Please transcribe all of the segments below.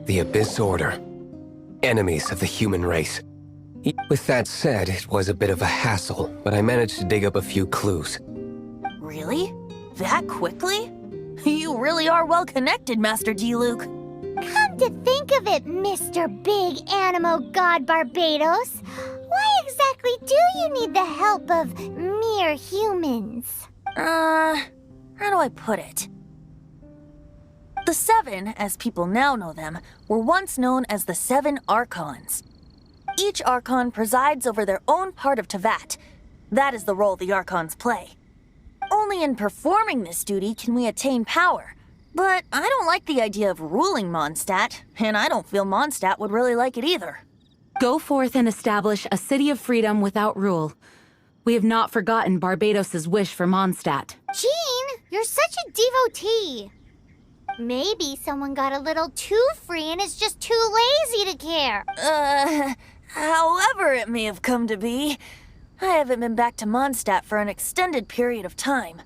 The Abyss Order. Enemies of the human race. With that said, it was a bit of a hassle, but I managed to dig up a few clues. Really? That quickly? You really are well connected, Master D-Luke. Come to think of it, Mr. Big Animo God Barbados, why exactly do you need the help of mere humans? How do I put it? The Seven, as people now know them, were once known as the Seven Archons. Each Archon presides over their own part of Teyvat. That is the role the Archons play. Only in performing this duty can we attain power. But I don't like the idea of ruling Mondstadt, and I don't feel Mondstadt would really like it either. Go forth and establish a city of freedom without rule. We have not forgotten Barbados's wish for Mondstadt. Jean, you're such a devotee. Maybe someone got a little too free and is just too lazy to care. However it may have come to be, I haven't been back to Mondstadt for an extended period of time.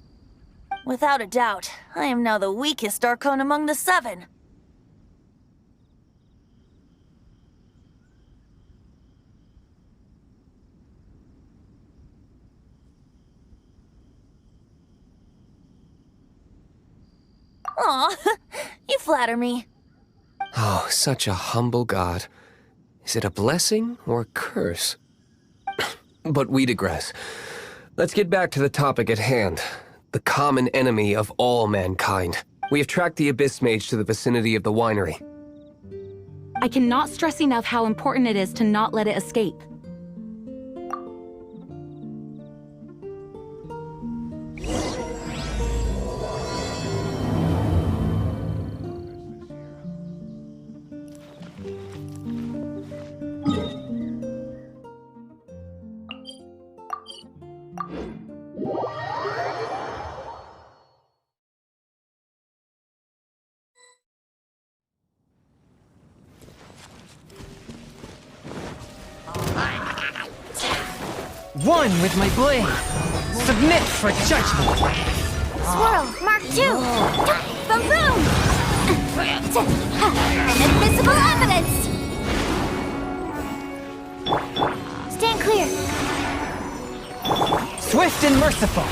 Without a doubt, I am now the weakest Archon among the Seven. Aw, you flatter me. Oh, such a humble god. Is it a blessing or a curse? But we digress. Let's get back to the topic at hand. The common enemy of all mankind. We have tracked the Abyss Mage to the vicinity of the winery. I cannot stress enough how important it is to not let it escape. One with my blade. Submit for judgment. Swirl, Mark II. Boom, boom. Inadmissible evidence. Stand clear. Swift and merciful.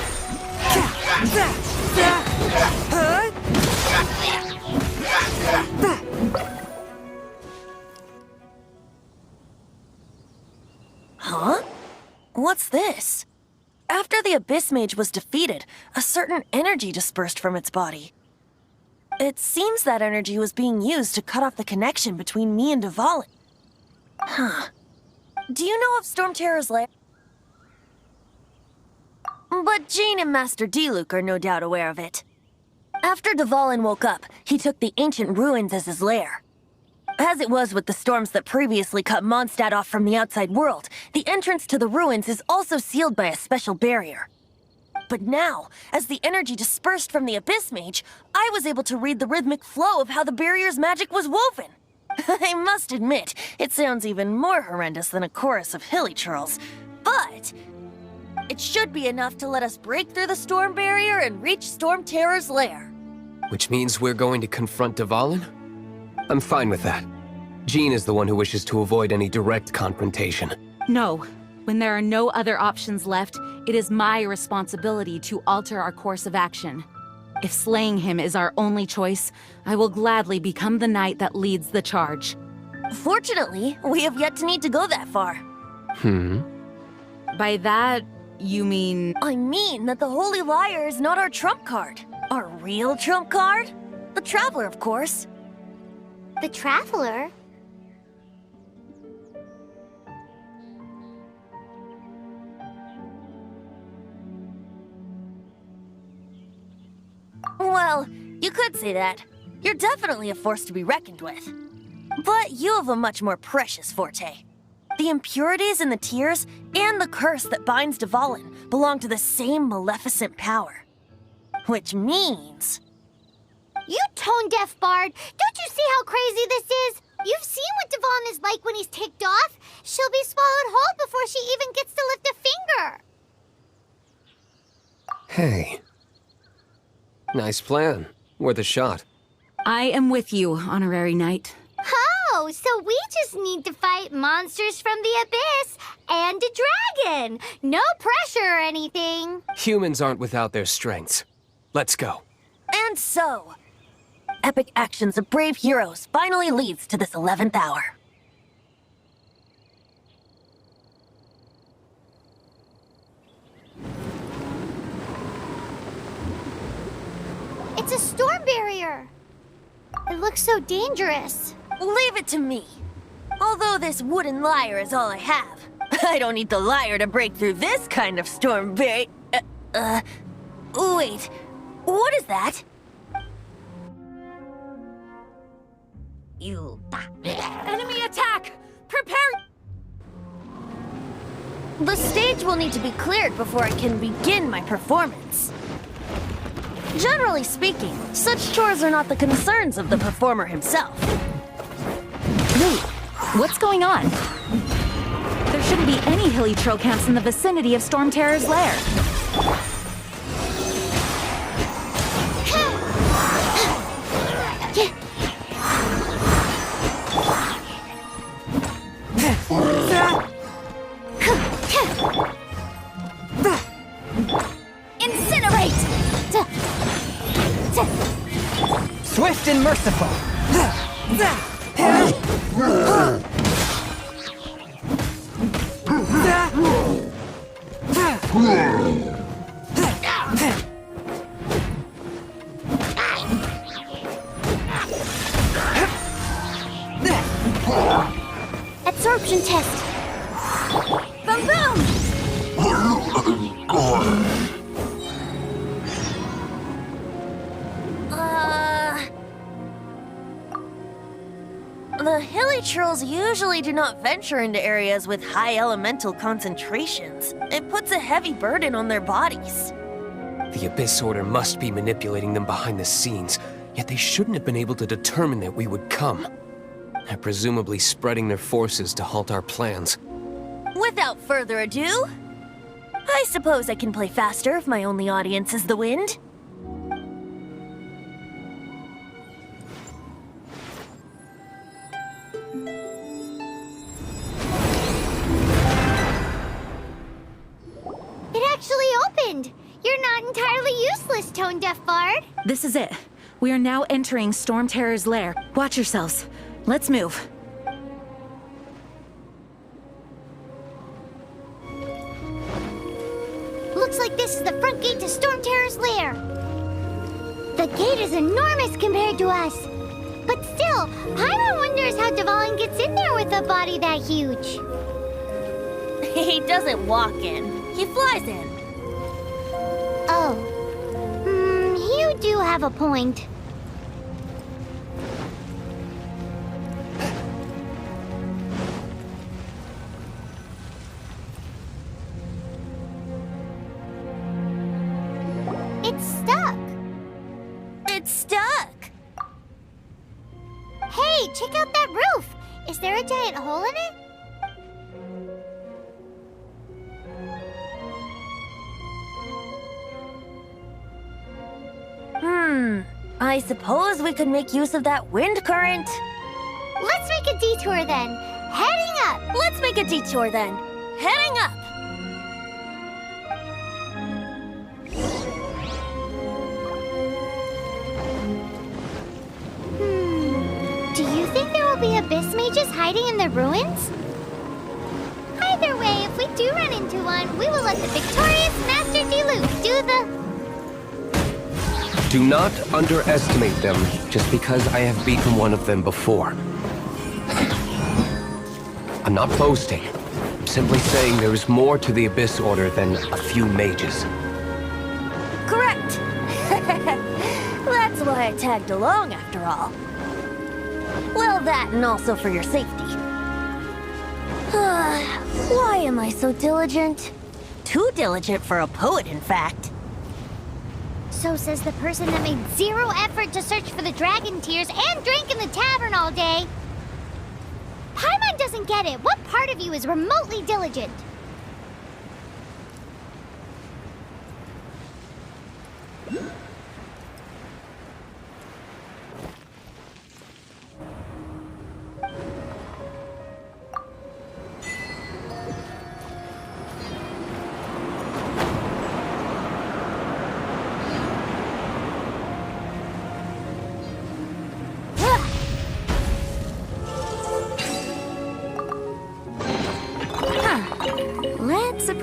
Huh? What's this? After the Abyss Mage was defeated, a certain energy dispersed from its body. It seems that energy was being used to cut off the connection between me and Dvalin. Huh. Do you know of Storm Terror's lair? But Jean and Master D-Luke are no doubt aware of it. After Dvalin woke up, he took the ancient ruins as his lair. As it was with the storms that previously cut Mondstadt off from the outside world, the entrance to the ruins is also sealed by a special barrier. But now, as the energy dispersed from the Abyss Mage, I was able to read the rhythmic flow of how the barrier's magic was woven. I must admit, it sounds even more horrendous than a chorus of hilly churls, but it should be enough to let us break through the storm barrier and reach Storm Terror's lair. Which means we're going to confront Dvalin? I'm fine with that. Jean is the one who wishes to avoid any direct confrontation. No. When there are no other options left, it is my responsibility to alter our course of action. If slaying him is our only choice, I will gladly become the knight that leads the charge. Fortunately, we have yet to need to go that far. By that, you mean... I mean that the Holy Liar is not our trump card. Our real trump card? The Traveler, of course. The Traveler? Well, you could say that. You're definitely a force to be reckoned with. But you have a much more precious forte. The impurities in the tears and the curse that binds Dvalin belong to the same maleficent power. Which means... You tone-deaf bard! Don't you see how crazy this is? You've seen what Dvalin is like when he's ticked off. She'll be swallowed whole before she even gets to lift a finger. Hey. Nice plan. Worth a shot. I am with you, Honorary Knight. Oh, so we just need to fight monsters from the abyss and a dragon. No pressure or anything. Humans aren't without their strengths. Let's go. And so, epic actions of brave heroes finally leads to this 11th hour. It's a storm barrier. It looks so dangerous. Leave it to me. Although this wooden lyre is all I have, I don't need the lyre to break through this kind of storm barrier. Wait, what is that? Enemy attack! Prepare! The stage will need to be cleared before I can begin my performance. Generally speaking, such chores are not the concerns of the performer himself. Wait, what's going on? There shouldn't be any hilly trail camps in the vicinity of Storm Terror's lair. Incinerate! Swift and merciful. Absorption test. Boom boom! The hilly trolls usually do not venture into areas with high elemental concentrations. It puts a heavy burden on their bodies. The Abyss Order must be manipulating them behind the scenes, yet they shouldn't have been able to determine that we would come. They're presumably spreading their forces to halt our plans. Without further ado, I suppose I can play faster if my only audience is the wind. It actually opened. You're not entirely useless, Tone Deaf Bard. This is it. We are now entering Storm Terror's lair. Watch yourselves. Let's move. Looks like this is the front gate to Storm Terror's lair. The gate is enormous compared to us. But still, Paimon wonders how Dvalin gets in there with a body that huge. He doesn't walk in, he flies in. Oh. You do have a point. It's stuck. It's stuck. Hey, check out that roof. Is there a giant hole in it? I suppose we could make use of that wind current. Let's make a detour then. Heading up. Let's make a detour then. Heading up. Do you think there will be abyss mages hiding in the ruins? Either way, if we do run into one, we will let the victorious Master Diluc do the... Do not underestimate them just because I have beaten one of them before. I'm not boasting. I'm simply saying there is more to the Abyss Order than a few mages. Correct. That's why I tagged along after all. Well, that and also for your safety. Why am I so diligent? Too diligent for a poet, in fact. So says the person that made zero effort to search for the dragon tears and drank in the tavern all day. Paimon doesn't get it. What part of you is remotely diligent?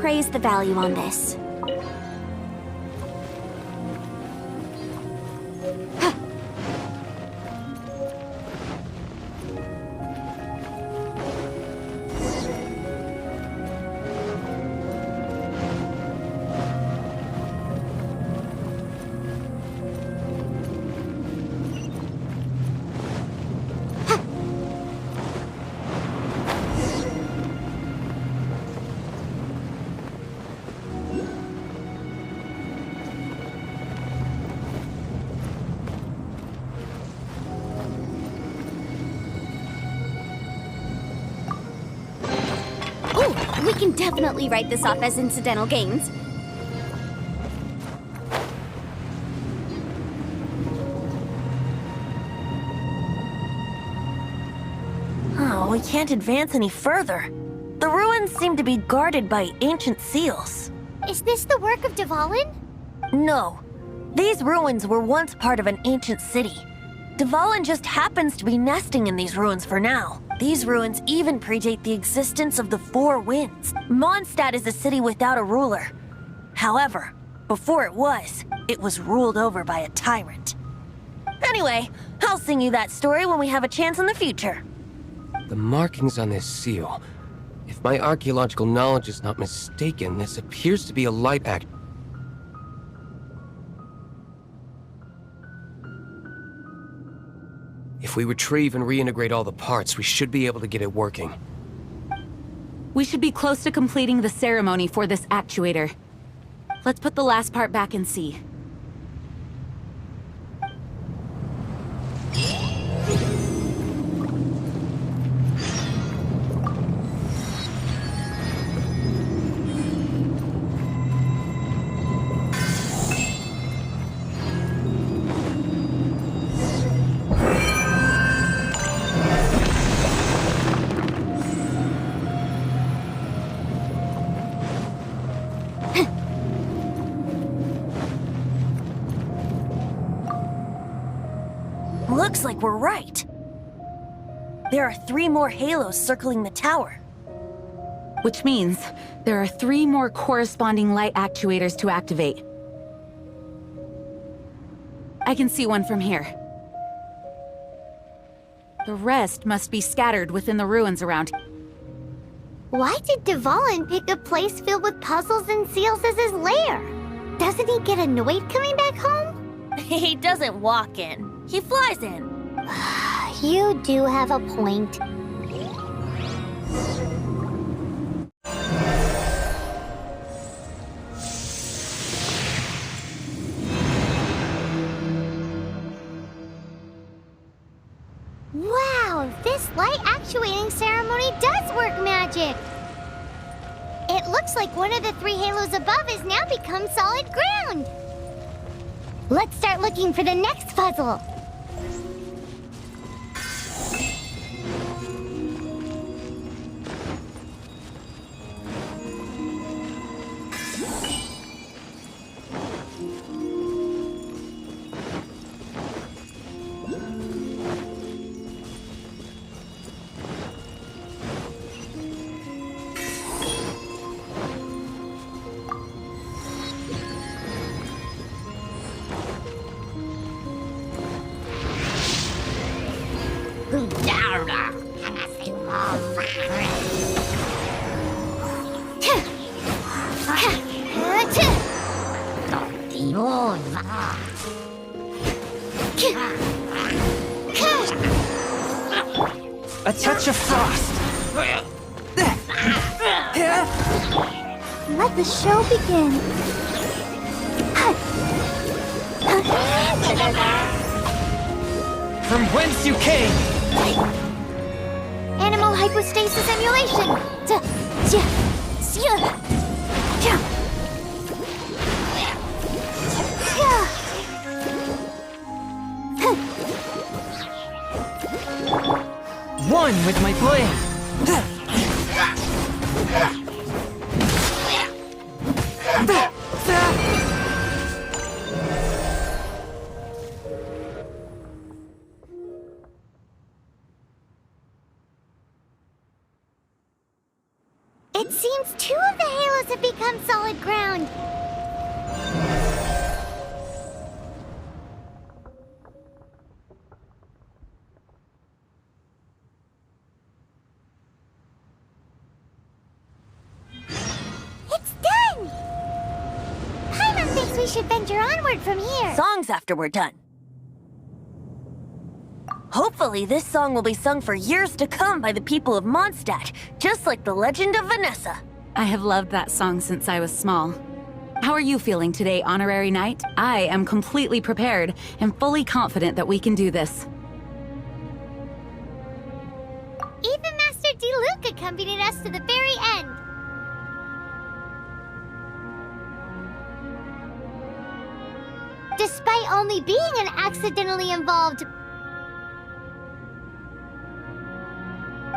appraise the value on this. We can definitely write this off as incidental gains. Oh, we can't advance any further. The ruins seem to be guarded by ancient seals. Is this the work of Dvalin? No. These ruins were once part of an ancient city. Dvalin just happens to be nesting in these ruins for now. These ruins even predate the existence of the Four Winds. Mondstadt is a city without a ruler. However, before it was ruled over by a tyrant. Anyway, I'll sing you that story when we have a chance in the future. The markings on this seal. If my archaeological knowledge is not mistaken, this appears to be a light act. If we retrieve and reintegrate all the parts, we should be able to get it working. We should be close to completing the ceremony for this actuator. Let's put the last part back and see. Looks like we're right. There are 3 more halos circling the tower. Which means there are 3 more corresponding light actuators to activate. I can see one from here. The rest must be scattered within the ruins around. Why did Dvalin pick a place filled with puzzles and seals as his lair? Doesn't he get annoyed coming back home? He doesn't walk in. He flies in. You do have a point. Wow, this light actuating ceremony does work magic! It looks like one of the 3 halos above has now become solid ground! Let's start looking for the next puzzle! A touch of frost. Let the show begin. From whence you came. Animal hypostasis emulation. One with my blade. It It seems 2 of the halos have become solid ground. It's done! Paimon thinks we should venture onward from here. Songs after we're done. Hopefully, this song will be sung for years to come by the people of Mondstadt, just like the legend of Vanessa. I have loved that song since I was small. How are you feeling today, Honorary Knight? I am completely prepared and fully confident that we can do this. Even Master Diluc accompanied us to the very end. Despite only being an accidentally involved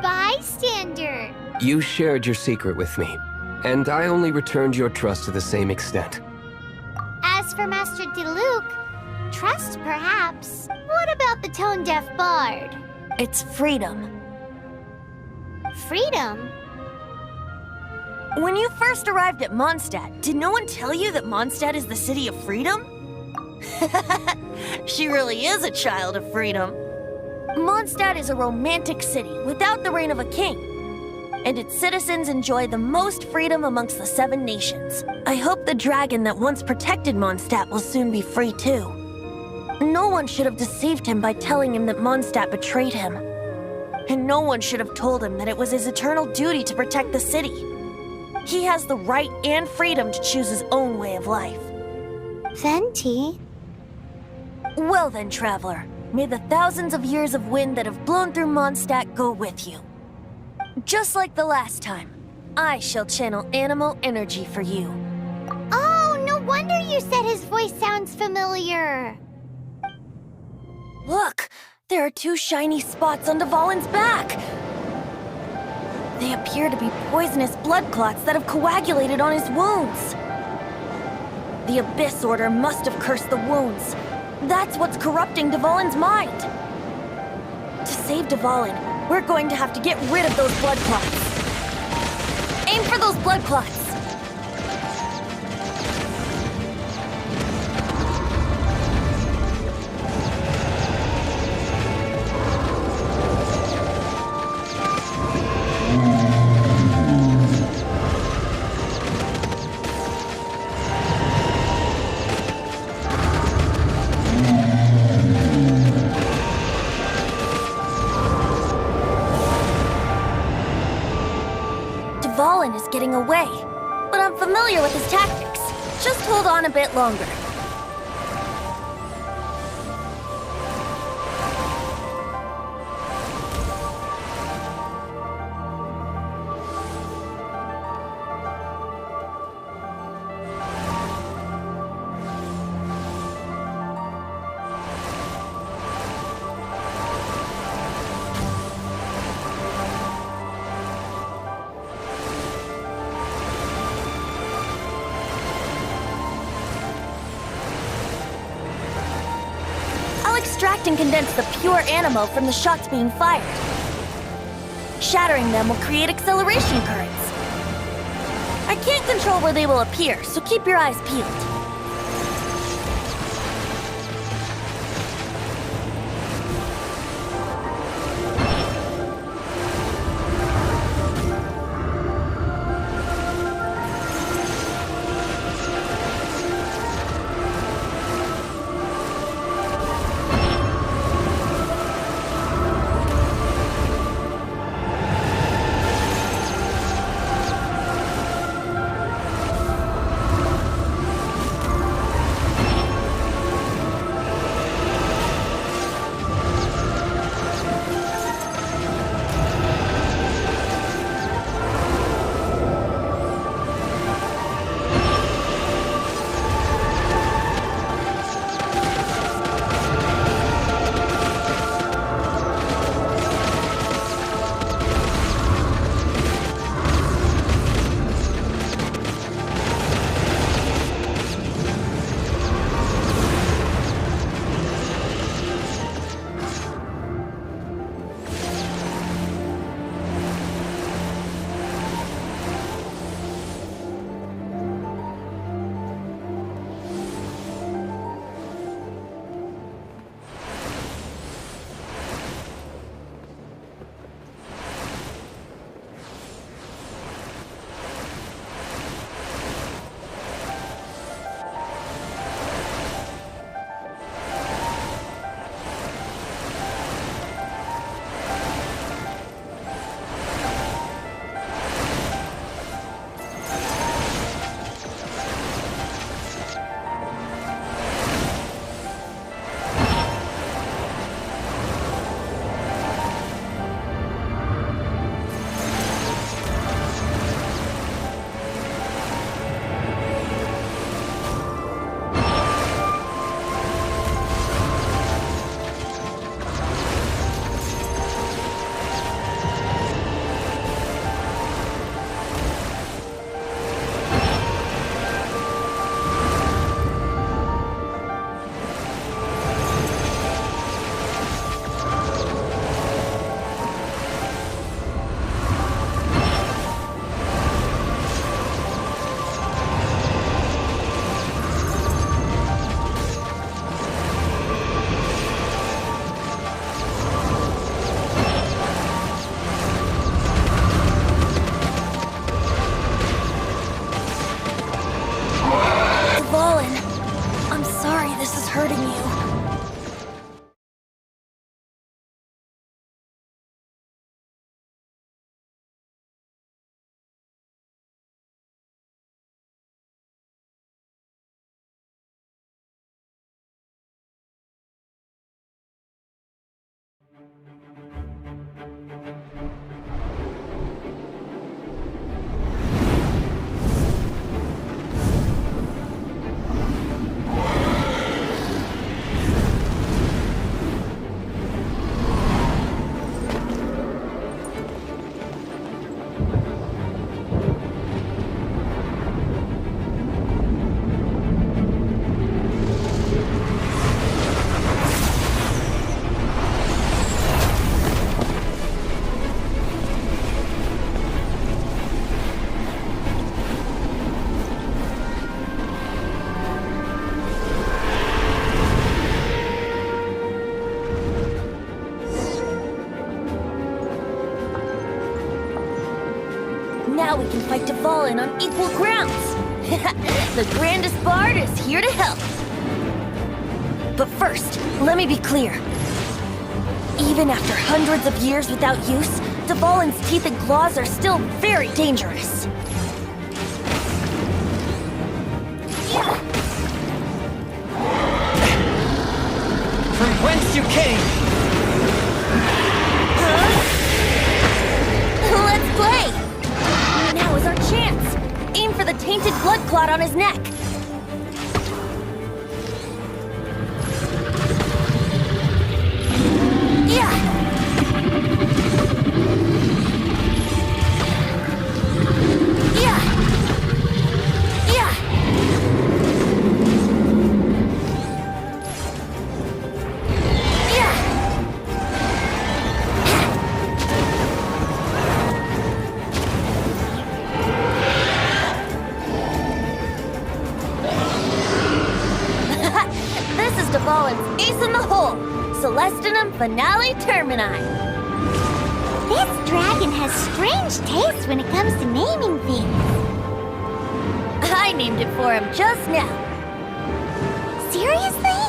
bystander. You shared your secret with me, and I only returned your trust to the same extent. As for Master Diluc, trust perhaps. What about the tone-deaf bard? It's freedom. Freedom? When you first arrived at Mondstadt, did no one tell you that Mondstadt is the city of freedom? She really is a child of freedom. Mondstadt is a romantic city without the reign of a king, and its citizens enjoy the most freedom amongst the 7 nations. I hope the dragon that once protected Mondstadt will soon be free too. No one should have deceived him by telling him that Mondstadt betrayed him. And no one should have told him that it was his eternal duty to protect the city. He has the right and freedom to choose his own way of life. Venti? Well then, traveler, may the thousands of years of wind that have blown through Mondstadt go with you. Just like the last time, I shall channel animal energy for you. Oh, no wonder you said his voice sounds familiar. Look, there are 2 shiny spots on Dvalin's back. They appear to be poisonous blood clots that have coagulated on his wounds. The Abyss Order must have cursed the wounds. That's what's corrupting Dvalin's mind. To save Dvalin, we're going to have to get rid of those blood clots. Aim for those blood clots. Dvalin is getting away, but I'm familiar with his tactics. Just hold on a bit longer. Extract and condense the pure animo from the shots being fired. Shattering them will create acceleration currents. I can't control where they will appear, so keep your eyes peeled. Now we can fight Dvalin on equal grounds. The grandest bard is here to help. But first, let me be clear. Even after hundreds of years without use, Dvalin's teeth and claws are still very dangerous. From whence you came! Let's play! Now is our chance. Aim for the tainted blood clot on his neck. Yeah! Yeah! Yeah! Yeah! This is Dvalin's ace in the hole. Celestinum Finale Termini. This dragon has strange taste when it comes to naming things. I named it for him just now. Seriously?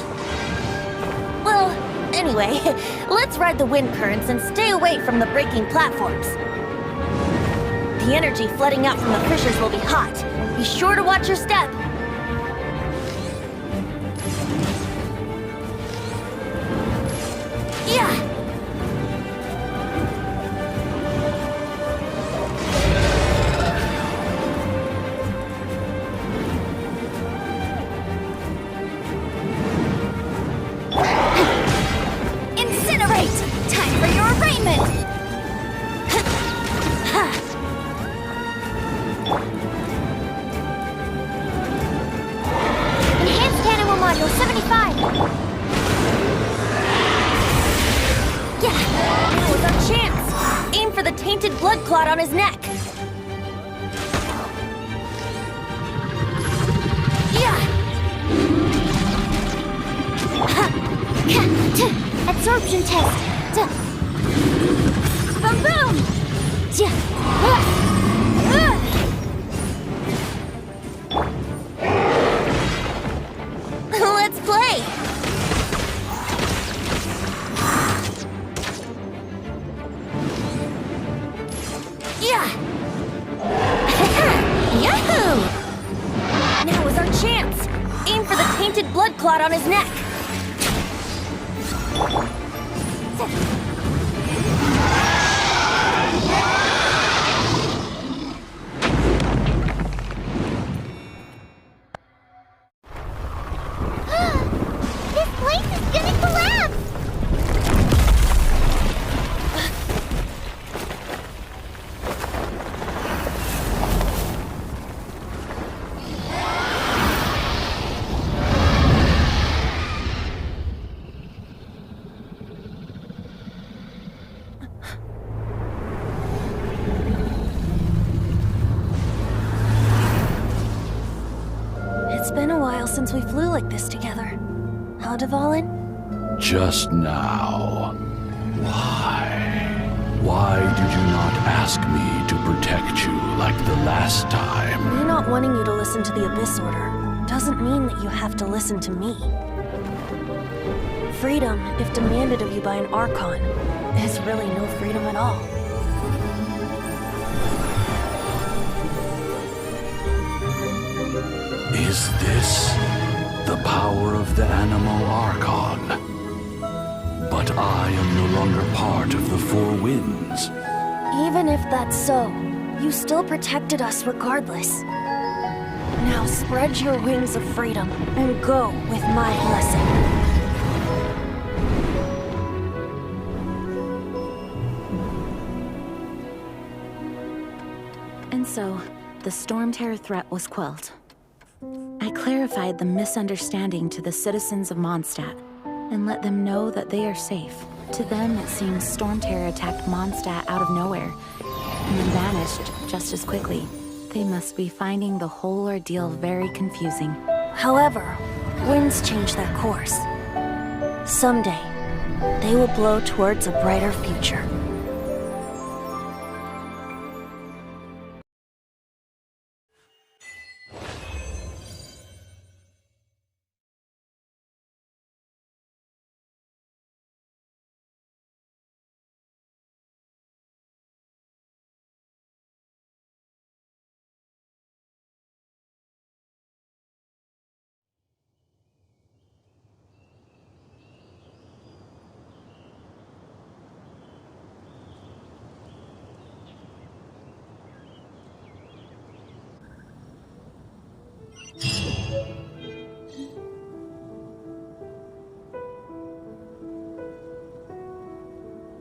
Well, anyway, let's ride the wind currents and stay away from the breaking platforms. The energy flooding out from the fissures will be hot. Be sure to watch your step. Yeah! Incinerate! Time for your arraignment! Enhanced Animal Module 75! Yeah! Now is our chance! Aim for the tainted blood clot on his neck. Yeah! Absorption test! Boom boom! Let's play! Yeah! Yahoo! Now is our chance! Aim for the tainted blood clot on his neck. This place is gonna collapse! It's been a while since we flew like this together. Huh, Dvalin? Just now. Why? Why did you not ask me to protect you like the last time? Me not wanting you to listen to the Abyss Order doesn't mean that you have to listen to me. Freedom, if demanded of you by an Archon, is really no freedom at all. Is this the power of the Animal Archon? But I am no longer part of the Four Winds. Even if that's so, you still protected us regardless. Now spread your wings of freedom and go with my blessing. And so, the Storm Terror threat was quelled. I clarified the misunderstanding to the citizens of Mondstadt and let them know that they are safe. To them, it seems Storm Terror attacked Mondstadt out of nowhere and then vanished just as quickly. They must be finding the whole ordeal very confusing. However, winds change their course. Someday, they will blow towards a brighter future.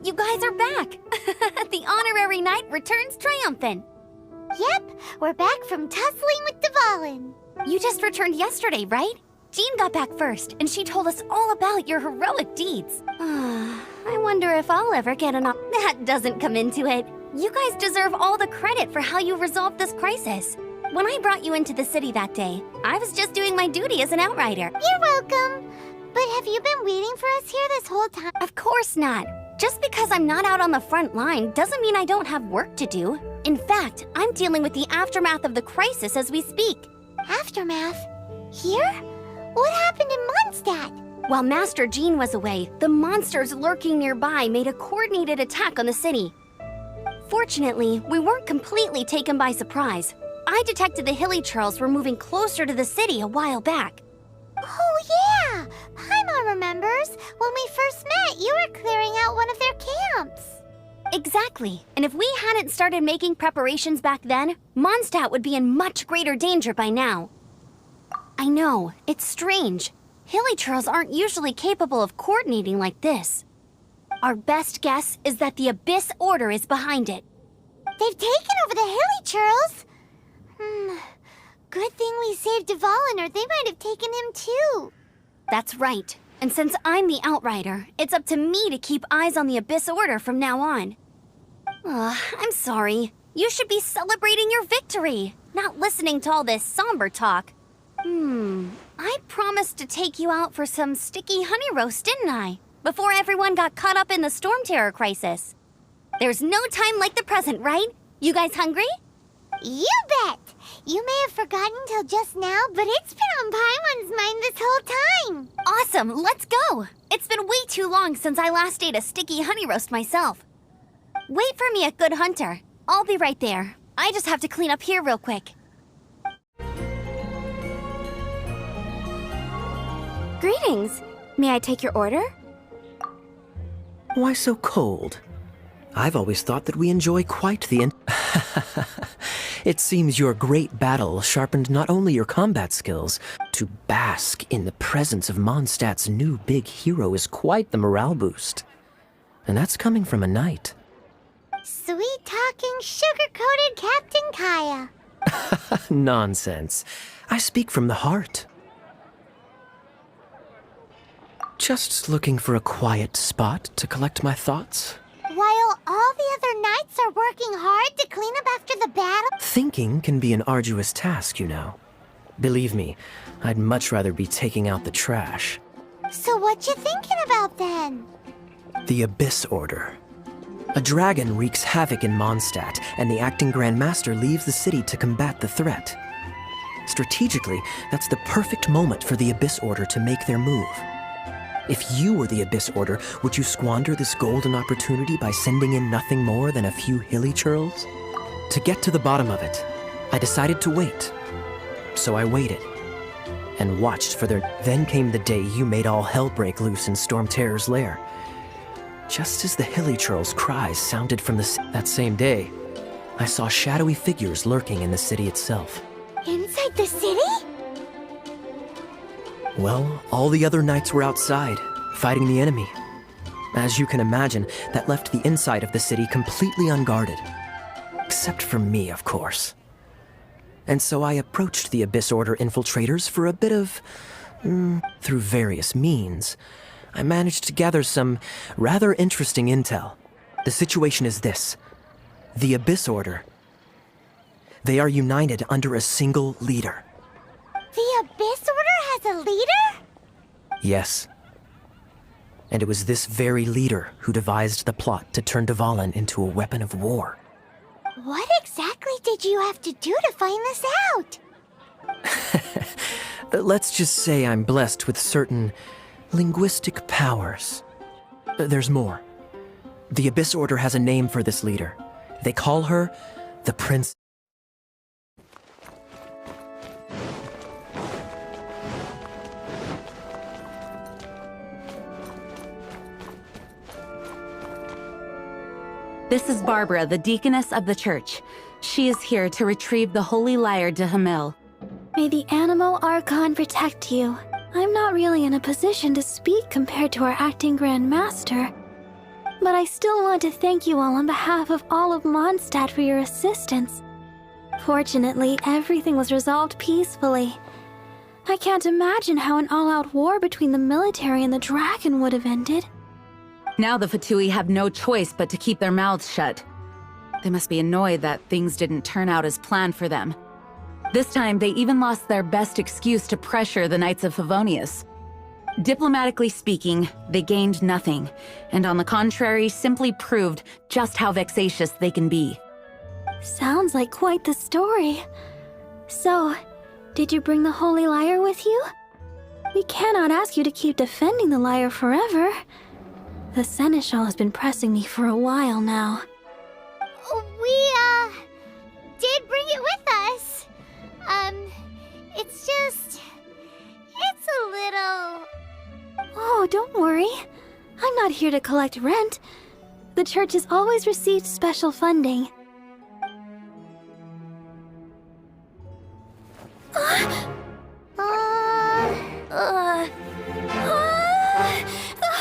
You guys are back! The honorary knight returns triumphant! Yep, we're back from tussling with Dvalin. You just returned yesterday, right? Jean got back first, and she told us all about your heroic deeds. I wonder if I'll ever get an That doesn't come into it. You guys deserve all the credit for how you resolved this crisis. When I brought you into the city that day, I was just doing my duty as an outrider. You're welcome. But have you been waiting for us here this whole time? Of course not. Just because I'm not out on the front line doesn't mean I don't have work to do. In fact, I'm dealing with the aftermath of the crisis as we speak. Aftermath? Here? What happened in Mondstadt? While Master Jean was away, the monsters lurking nearby made a coordinated attack on the city. Fortunately, we weren't completely taken by surprise. I detected the Hilly Churls were moving closer to the city a while back. Oh yeah! Paimon remembers. When we first met, you were clearing out one of their camps. Exactly. And if we hadn't started making preparations back then, Mondstadt would be in much greater danger by now. I know, it's strange. Hilly Churls aren't usually capable of coordinating like this. Our best guess is that the Abyss Order is behind it. They've taken over the Hilly Churls? Good thing we saved Dvalin, or they might have taken him too. That's right. And since I'm the Outrider, it's up to me to keep eyes on the Abyss Order from now on. I'm sorry. You should be celebrating your victory, not listening to all this somber talk. I promised to take you out for some sticky honey roast, didn't I? Before everyone got caught up in the storm terror crisis. There's no time like the present, right? You guys hungry? You bet! You may have forgotten till just now, but it's been on Paimon's mind this whole time. Awesome, let's go! It's been way too long since I last ate a sticky honey roast myself. Wait for me at Good Hunter. I'll be right there. I just have to clean up here real quick. Greetings. May I take your order? Why so cold? I've always thought that we enjoy quite the It seems your great battle sharpened not only your combat skills, to bask in the presence of Mondstadt's new big hero is quite the morale boost. And that's coming from a knight. Sweet-talking, sugar-coated Captain Kaya. Nonsense. I speak from the heart. Just looking for a quiet spot to collect my thoughts. While all the other knights are working hard to clean up after the battle? Thinking can be an arduous task, you know. Believe me, I'd much rather be taking out the trash. So what you thinking about then? The Abyss Order. A dragon wreaks havoc in Mondstadt, and the acting Grand Master leaves the city to combat the threat. Strategically, that's the perfect moment for the Abyss Order to make their move. If you were the Abyss Order, would you squander this golden opportunity by sending in nothing more than a few Hilly Churls? To get to the bottom of it, I decided to wait. So I waited, and watched for their... Then came the day you made all hell break loose in Storm Terror's lair. Just as the Hilly Churls' cries sounded from that same day, I saw shadowy figures lurking in the city itself. Inside the city? Well, all the other knights were outside, fighting the enemy. As you can imagine, that left the inside of the city completely unguarded. Except for me, of course. And so I approached the Abyss Order infiltrators for a bit of... through various means, I managed to gather some rather interesting intel. The situation is this. The Abyss Order. They are united under a single leader. The Abyss Order has a leader? Yes. And it was this very leader who devised the plot to turn Dvalin into a weapon of war. What exactly did you have to do to find this out? Let's just say I'm blessed with certain linguistic powers. There's more. The Abyss Order has a name for this leader. They call her the Prince. This is Barbara, the deaconess of the church. She is here to retrieve the Holy Lyre de Hamil. May the Animal Archon protect you. I'm not really in a position to speak compared to our acting Grand Master. But I still want to thank you all on behalf of all of Mondstadt for your assistance. Fortunately, everything was resolved peacefully. I can't imagine how an all-out war between the military and the dragon would have ended. Now the Fatui have no choice but to keep their mouths shut. They must be annoyed that things didn't turn out as planned for them. This time, they even lost their best excuse to pressure the Knights of Favonius. Diplomatically speaking, they gained nothing, and on the contrary, simply proved just how vexatious they can be. Sounds like quite the story. So, did you bring the Holy Lyre with you? We cannot ask you to keep defending the lyre forever. The Seneschal has been pressing me for a while now. We, did bring it with us. It's just... it's a little... Oh, don't worry. I'm not here to collect rent. The church has always received special funding. The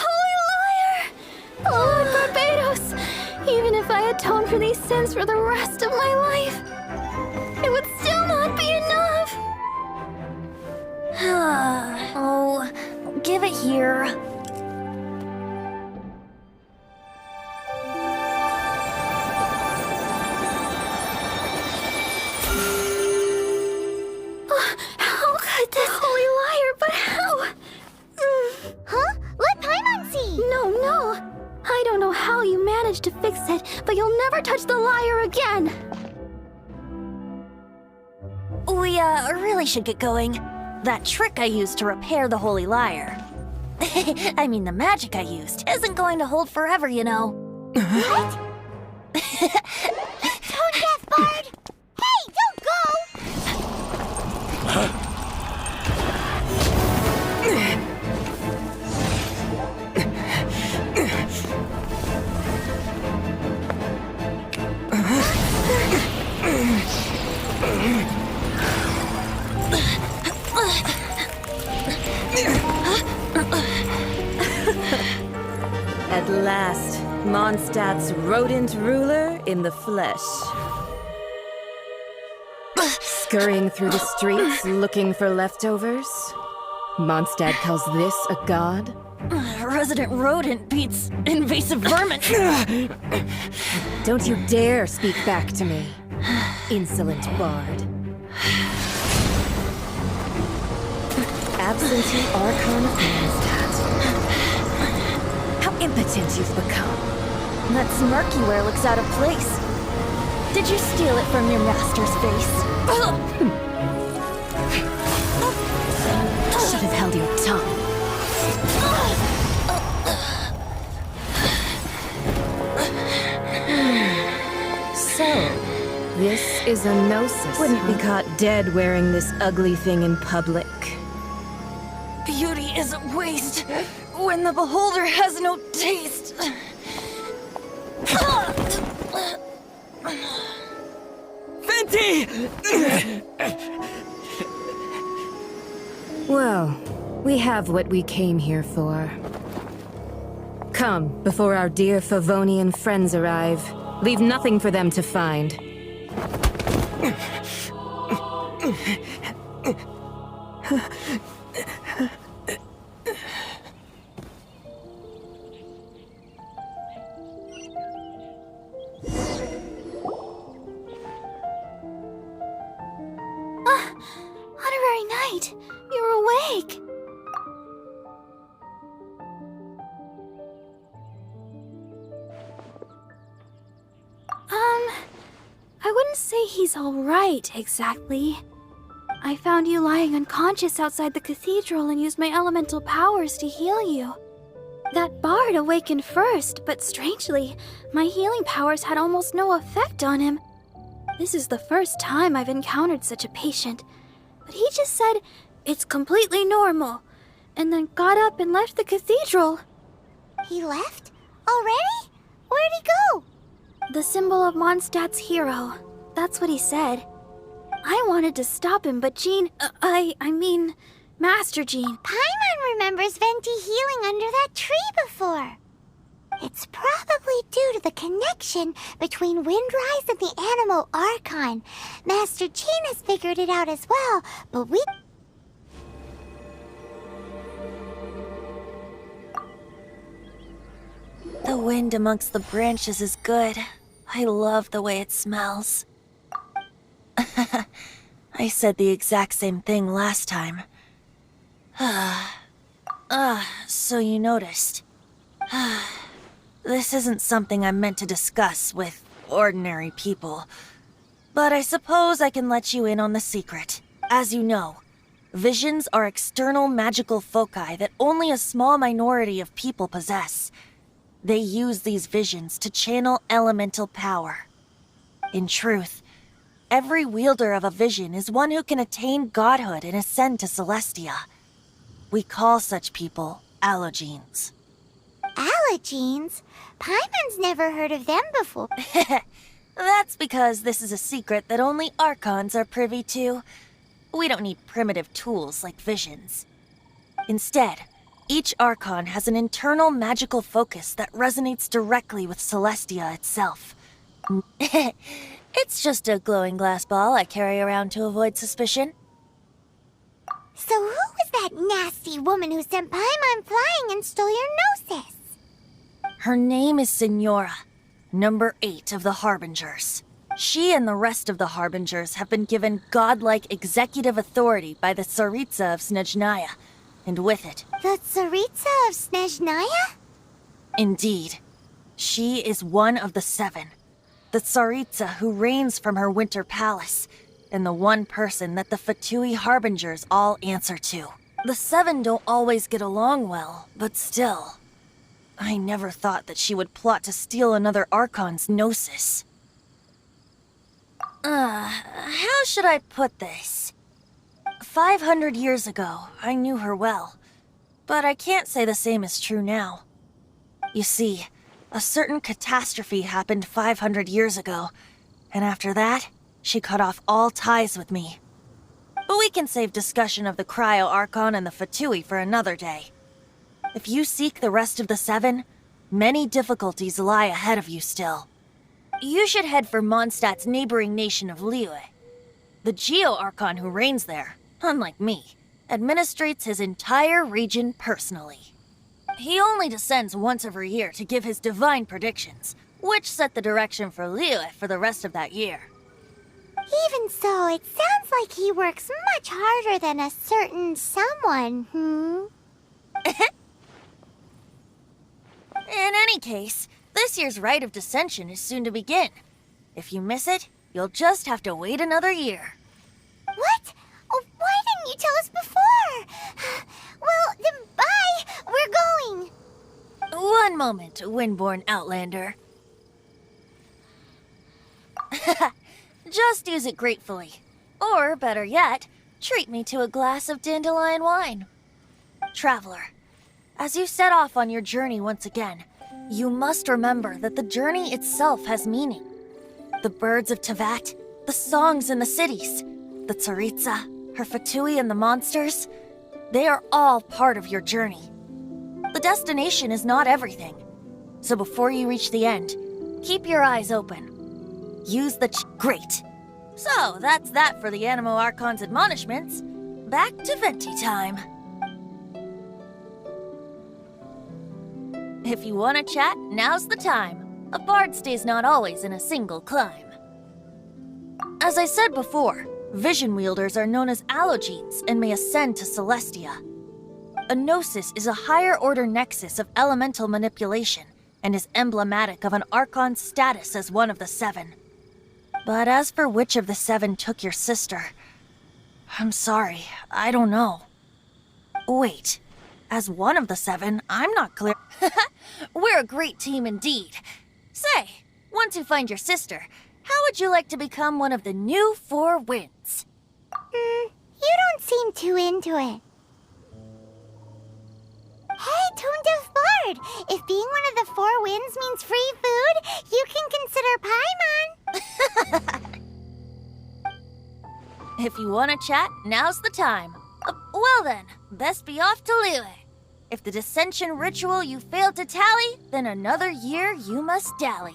Holy Lyre! Lord Barbados! Even if I atone for these sins for the rest of my life, it would still not be enough! Oh, give it here. How could this Holy Lyre, but how? Huh? Let Paimon see! No. I don't know how you managed to fix it, but you'll never touch the lyre again! We, really should get going. That trick I used to repair the Holy Lyre. I mean, the magic I used isn't going to hold forever, you know. What? Tone deaf, Bard! Hey, don't go! At last, Mondstadt's rodent ruler in the flesh. Scurrying through the streets looking for leftovers? Mondstadt calls this a god? Resident rodent beats invasive vermin. Don't you dare speak back to me, insolent bard. Absentee Archon of Mondstadt. How impotent you've become. That smirk you wear looks out of place. Did you steal it from your master's face? Should have held your tongue. So, this is a gnosis. Wouldn't be caught dead wearing this ugly thing in public. Beauty is a waste when the beholder has no taste. Venti! Well, we have what we came here for. Come, before our dear Favonian friends arrive. Leave nothing for them to find. Honorary Knight, you're awake! I wouldn't say he's alright, exactly. I found you lying unconscious outside the cathedral and used my elemental powers to heal you. That bard awakened first, but strangely, my healing powers had almost no effect on him. This is the first time I've encountered such a patient, but he just said, "It's completely normal," and then got up and left the cathedral. He left? Already? Where'd he go? The symbol of Mondstadt's hero. That's what he said. I wanted to stop him, but Master Jean. Paimon remembers Venti healing under that tree before. It's probably due to the connection between Windrise and the Animal Archon. Master Jean has figured it out as well, but we... The wind amongst the branches is good. I love the way it smells. I said the exact same thing last time. So you noticed. This isn't something I'm meant to discuss with ordinary people. But I suppose I can let you in on the secret. As you know, visions are external magical foci that only a small minority of people possess. They use these visions to channel elemental power. In truth, every wielder of a vision is one who can attain godhood and ascend to Celestia. We call such people Allogenes. Allogenes? Paimon's never heard of them before. That's because this is a secret that only Archons are privy to. We don't need primitive tools like visions. Instead, each Archon has an internal magical focus that resonates directly with Celestia itself. It's just a glowing glass ball I carry around to avoid suspicion. So who was that nasty woman who sent Paimon flying and stole your Gnosis? Her name is Signora, number 8 of the Harbingers. She and the rest of the Harbingers have been given godlike executive authority by the Tsaritsa of Snezhnaya, and with it... The Tsaritsa of Snezhnaya? Indeed. She is one of the 7. The Tsaritsa who reigns from her winter palace, and the one person that the Fatui Harbingers all answer to. The 7 don't always get along well, but still... I never thought that she would plot to steal another Archon's Gnosis. How should I put this? 500 years ago, I knew her well, but I can't say the same is true now. You see, a certain catastrophe happened 500 years ago, and after that, she cut off all ties with me. But we can save discussion of the Cryo Archon and the Fatui for another day. If you seek the rest of the 7, many difficulties lie ahead of you still. You should head for Mondstadt's neighboring nation of Liyue. The Geo-Archon who reigns there, unlike me, administrates his entire region personally. He only descends once every year to give his divine predictions, which set the direction for Liyue for the rest of that year. Even so, it sounds like he works much harder than a certain someone, In any case, this year's Rite of Dissension is soon to begin. If you miss it, you'll just have to wait another year. What? Oh, why didn't you tell us before? Well, then bye! We're going! One moment, Windborn Outlander. Just use it gratefully. Or, better yet, treat me to a glass of dandelion wine. Traveler, as you set off on your journey once again, you must remember that the journey itself has meaning. The birds of Tevat, the songs in the cities, the Tsaritsa, her Fatui and the monsters, they are all part of your journey. The destination is not everything. So before you reach the end, keep your eyes open. Use the Great. So, that's that for the Animo Archon's admonishments. Back to Venti time. If you want to chat, now's the time. A bard stays not always in a single climb. As I said before, vision wielders are known as Allogenes and may ascend to Celestia. A Gnosis is a higher-order nexus of elemental manipulation and is emblematic of an Archon's status as one of the 7. But as for which of the 7 took your sister, I'm sorry, I don't know. Wait, as one of the 7, I'm not clear. We're a great team indeed. Say, once you find your sister, how would you like to become one of the new 4 winds? You don't seem too into it. Hey, Tone Deaf Bard! If being one of the 4 winds means free food, you can consider Paimon. If you want to chat, now's the time. Well then, best be off to Liyue. If the dissension ritual you failed to tally, then another year you must dally.